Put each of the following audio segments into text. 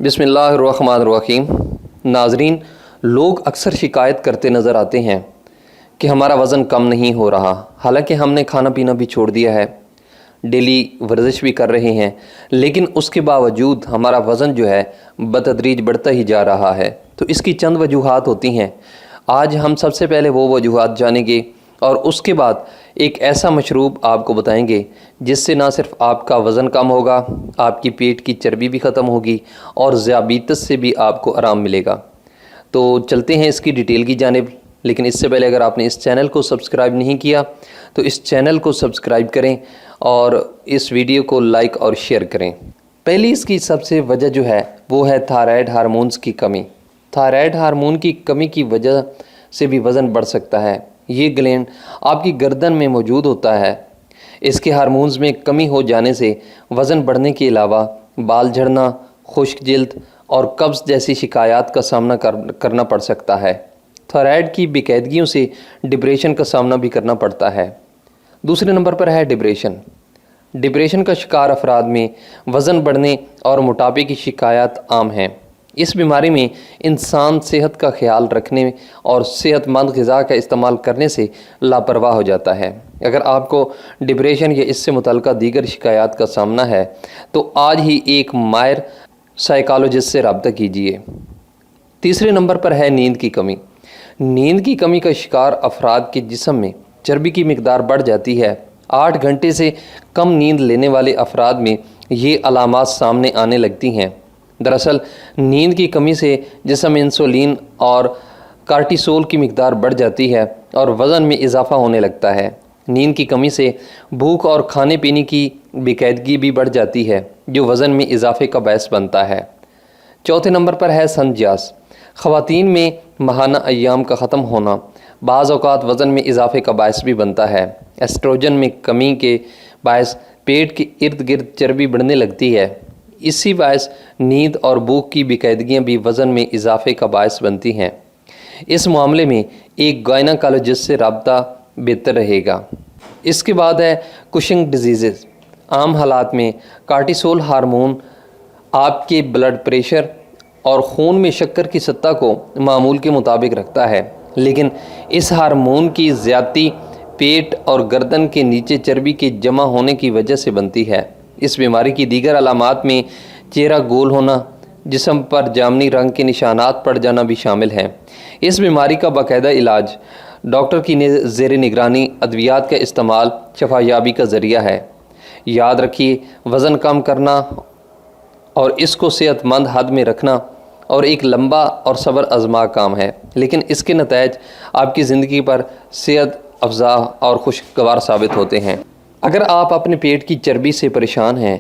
بسم اللہ الرحمن الرحیم۔ ناظرین، لوگ اکثر شکایت کرتے نظر آتے ہیں کہ ہمارا وزن کم نہیں ہو رہا، حالانکہ ہم نے کھانا پینا بھی چھوڑ دیا ہے، ڈیلی ورزش بھی کر رہے ہیں، لیکن اس کے باوجود ہمارا وزن جو ہے بتدریج بڑھتا ہی جا رہا ہے۔ تو اس کی چند وجوہات ہوتی ہیں۔ آج ہم سب سے پہلے وہ وجوہات جانیں گے اور اس کے بعد ایک ایسا مشروب آپ کو بتائیں گے جس سے نہ صرف آپ کا وزن کم ہوگا، آپ کی پیٹ کی چربی بھی ختم ہوگی اور ذیابیطس سے بھی آپ کو آرام ملے گا۔ تو چلتے ہیں اس کی ڈیٹیل کی جانب، لیکن اس سے پہلے اگر آپ نے اس چینل کو سبسکرائب نہیں کیا تو اس چینل کو سبسکرائب کریں اور اس ویڈیو کو لائک اور شیئر کریں۔ پہلی اس کی سب سے وجہ جو ہے وہ ہے تھائرائیڈ ہارمونز کی کمی۔ تھائرائیڈ ہارمون کی کمی کی وجہ سے بھی وزن بڑھ سکتا ہے۔ یہ گلینڈ آپ کی گردن میں موجود ہوتا ہے۔ اس کے ہارمونز میں کمی ہو جانے سے وزن بڑھنے کے علاوہ بال جھڑنا، خشک جلد اور قبض جیسی شکایات کا سامنا کرنا پڑ سکتا ہے۔ تھائرائیڈ کی بے قاعدگیوں سے ڈپریشن کا سامنا بھی کرنا پڑتا ہے۔ دوسرے نمبر پر ہے ڈپریشن۔ ڈپریشن کا شکار افراد میں وزن بڑھنے اور موٹاپے کی شکایات عام ہیں۔ اس بیماری میں انسان صحت کا خیال رکھنے اور صحت مند غذا کا استعمال کرنے سے لاپرواہ ہو جاتا ہے۔ اگر آپ کو ڈپریشن یا اس سے متعلقہ دیگر شکایات کا سامنا ہے تو آج ہی ایک ماہر سائیکالوجسٹ سے رابطہ کیجیے۔ تیسرے نمبر پر ہے نیند کی کمی۔ نیند کی کمی کا شکار افراد کے جسم میں چربی کی مقدار بڑھ جاتی ہے۔ 8 گھنٹے سے کم نیند لینے والے افراد میں یہ علامات سامنے آنے لگتی ہیں۔ دراصل نیند کی کمی سے جسم میں انسولین اور کارٹیسول کی مقدار بڑھ جاتی ہے اور وزن میں اضافہ ہونے لگتا ہے۔ نیند کی کمی سے بھوک اور کھانے پینے کی بے قاعدگی بھی بڑھ جاتی ہے جو وزن میں اضافے کا باعث بنتا ہے۔ چوتھے نمبر پر ہے سنجیاس۔ خواتین میں ماہانہ ایام کا ختم ہونا بعض اوقات وزن میں اضافے کا باعث بھی بنتا ہے۔ ایسٹروجن میں کمی کے باعث پیٹ کے ارد گرد چربی بڑھنے لگتی ہے۔ اسی باعث نیند اور بھوک کی بے قاعدگیاں بھی وزن میں اضافے کا باعث بنتی ہیں۔ اس معاملے میں ایک گائناکالوجسٹ سے رابطہ بہتر رہے گا۔ اس کے بعد ہے کشنگ ڈیزیز۔ عام حالات میں کارٹیسول ہارمون آپ کے بلڈ پریشر اور خون میں شکر کی سطح کو معمول کے مطابق رکھتا ہے، لیکن اس ہارمون کی زیادتی پیٹ اور گردن کے نیچے چربی کے جمع ہونے کی وجہ سے بنتی ہے۔ اس بیماری کی دیگر علامات میں چہرہ گول ہونا، جسم پر جامنی رنگ کے نشانات پڑ جانا بھی شامل ہیں۔ اس بیماری کا باقاعدہ علاج ڈاکٹر کی زیر نگرانی ادویات کا استعمال شفا یابی کا ذریعہ ہے۔ یاد رکھیے، وزن کم کرنا اور اس کو صحت مند حد میں رکھنا اور ایک لمبا اور صبر آزما کام ہے، لیکن اس کے نتائج آپ کی زندگی پر صحت افزا اور خوشگوار ثابت ہوتے ہیں۔ اگر آپ اپنے پیٹ کی چربی سے پریشان ہیں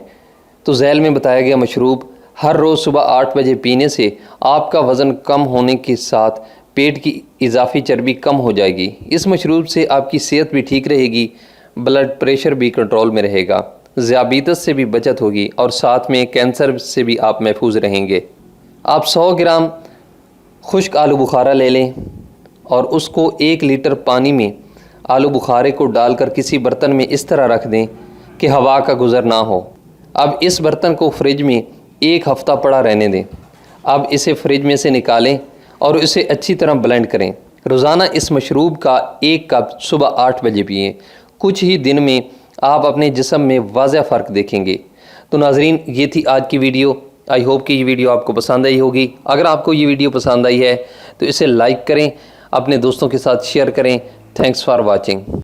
تو ذیل میں بتایا گیا مشروب ہر روز صبح 8 بجے پینے سے آپ کا وزن کم ہونے کے ساتھ پیٹ کی اضافی چربی کم ہو جائے گی۔ اس مشروب سے آپ کی صحت بھی ٹھیک رہے گی، بلڈ پریشر بھی کنٹرول میں رہے گا، ذیابیطس سے بھی بچت ہوگی اور ساتھ میں کینسر سے بھی آپ محفوظ رہیں گے۔ آپ 100 گرام خشک آلو بخارا لے لیں اور اس کو 1 لیٹر پانی میں آلو بخارے کو ڈال کر کسی برتن میں اس طرح رکھ دیں کہ ہوا کا گزر نہ ہو۔ اب اس برتن کو فریج میں 1 ہفتہ پڑا رہنے دیں۔ اب اسے فریج میں سے نکالیں اور اسے اچھی طرح بلینڈ کریں۔ روزانہ اس مشروب کا 1 کپ صبح 8 بجے پئیں۔ کچھ ہی دن میں آپ اپنے جسم میں واضح فرق دیکھیں گے۔ تو ناظرین، یہ تھی آج کی ویڈیو۔ آئی ہوپ کہ یہ ویڈیو آپ کو پسند آئی ہوگی۔ اگر آپ کو یہ ویڈیو پسند آئی ہے تو اسے لائک کریں، اپنے دوستوں کے ساتھ شیئر کریں۔ Thanks for watching.